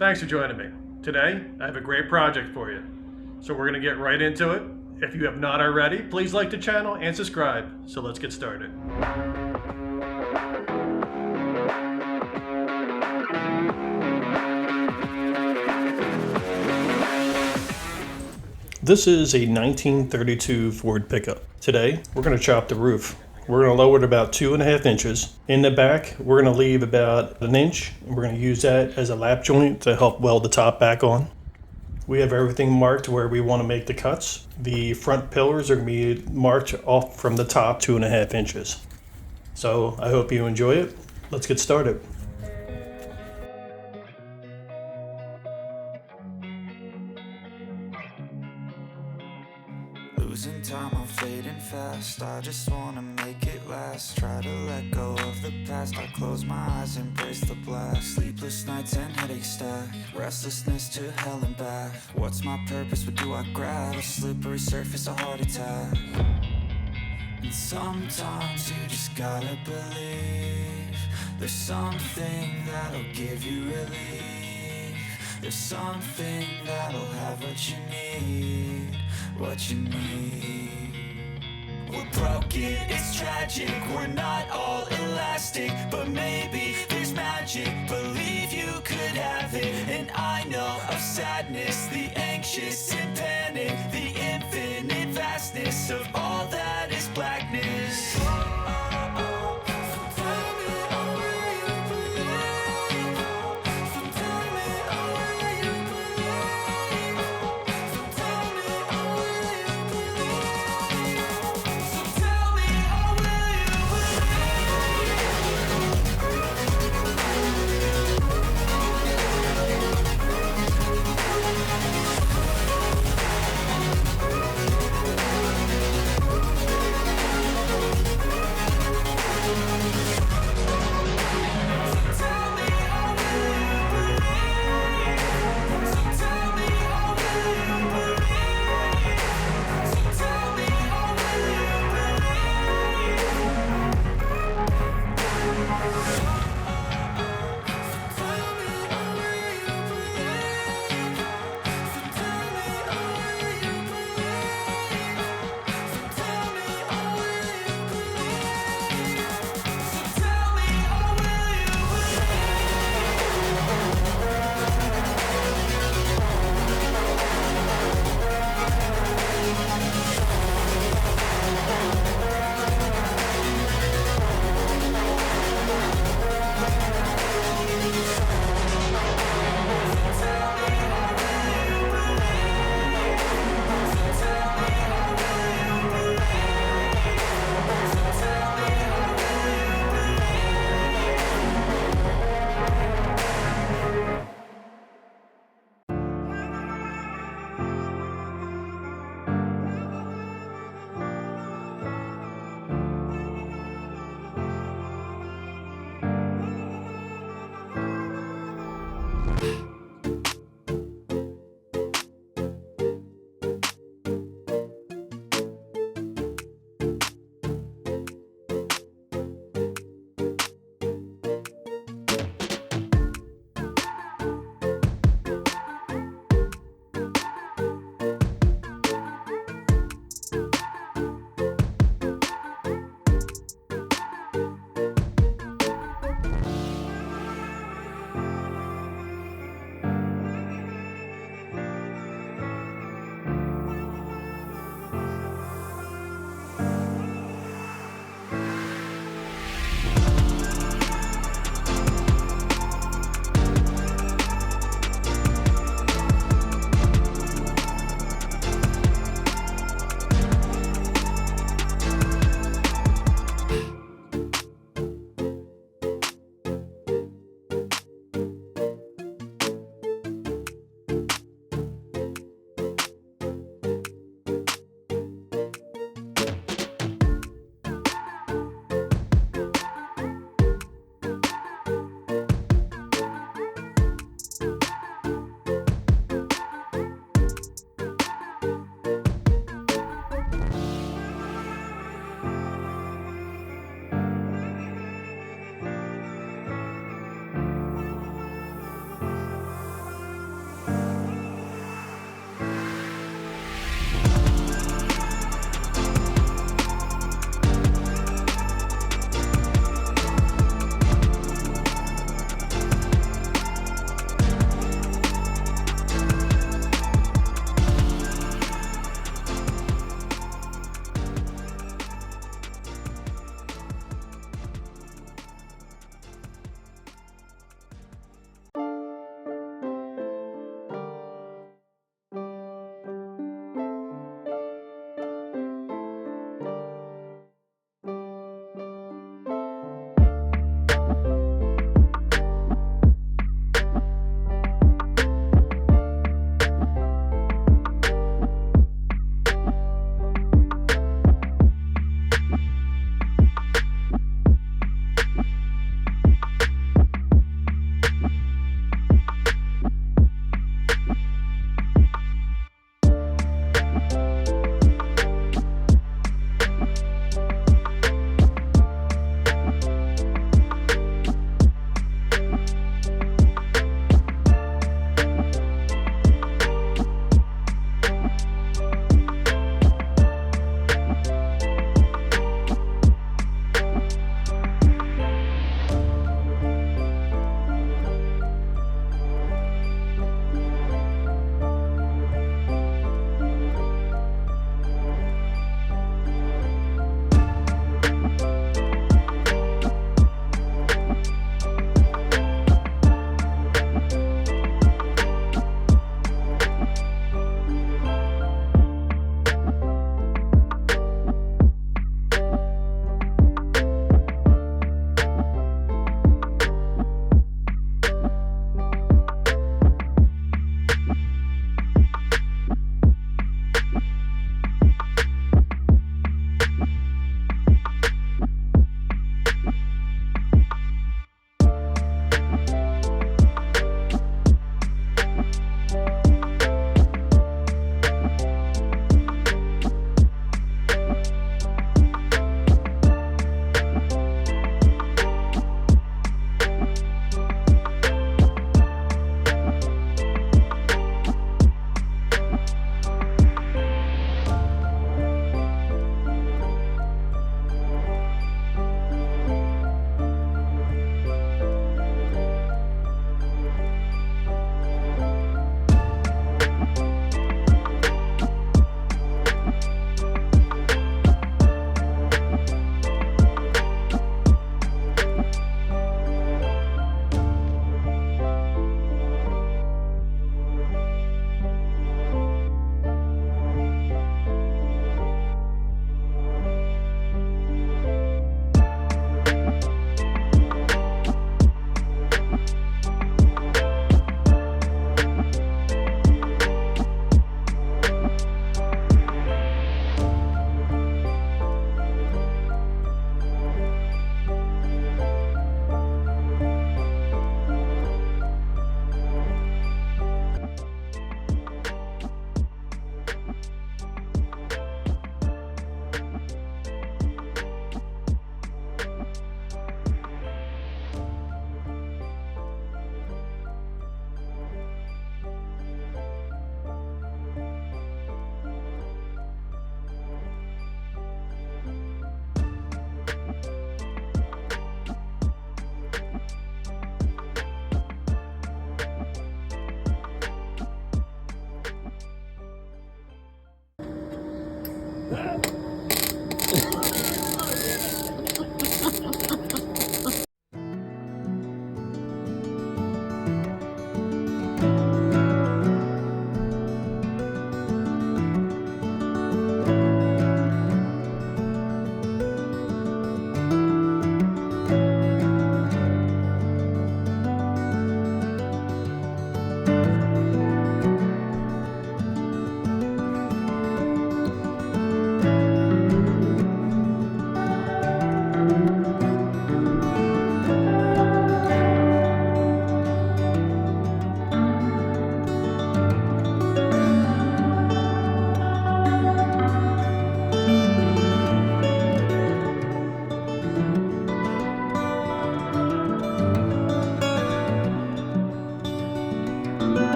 Thanks for joining me. Today, I have a great project for you. So we're going to get right into it. If you have not already, please like the channel and subscribe. So let's get started. This is a 1932 Ford pickup. Today, we're going to chop the roof. We're going to lower it about 2.5 inches. In the back, we're going to leave about 1 inch. We're going to use that as a lap joint to help weld the top back on. We have everything marked where we want to make the cuts. The front pillars are going to be marked off from the top 2.5 inches. So I hope you enjoy it. Let's get started. Losing time, I'm fading fast. I just wanna make it last. Try to let go of the past. I close my eyes, embrace the blast. Sleepless nights and headaches stack. Restlessness to hell and back. What's my purpose? What do I grab? A slippery surface, a heart attack. And sometimes you just gotta believe there's something that'll give you relief. There's something that'll have what you need. What you need. We're broken, it's tragic. We're not all elastic, but maybe there's magic. Believe you could have it. And I know of sadness, the anxious and panic, the infinite vastness of all that is blackness.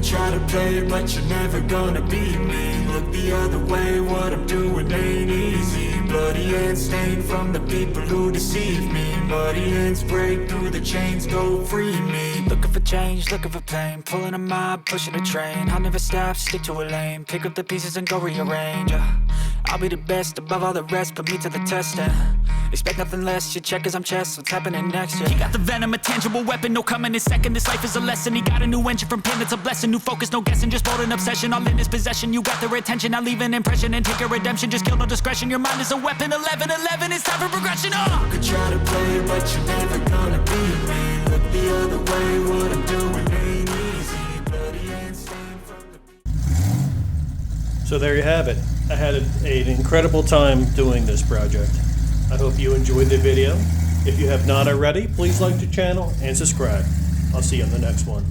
try to play it, but you're never gonna beat me. Look the other way, what I'm doing ain't easy. Bloody hands stained from the people who deceive me. Muddy hands break through the chains, go free me. Looking for change, looking for pain, pulling a mob, pushing a train. I'll never stop, stick to a lane, pick up the pieces and go rearrange. I'll be the best above all the rest, put me to the test and expect nothing less. You check as I'm chess, what's happening next? Yeah. He got the venom, a tangible weapon, no coming in second. This life is a lesson. He got a new engine from pain, that's a blessing. New focus, no guessing, just bold an obsession. All in his possession, you got their attention. I'll leave an impression and take a redemption. Just kill no discretion, your mind is a weapon. 11-11, it's time for progression. You could try to play it, but you're never gonna beat me. Look the other way, what I'm doing ain't easy. Bloody hands stained from the... So there you have it. I had an incredible time doing this project. I hope you enjoyed the video. If you have not already, please like the channel and subscribe. I'll see you on the next one.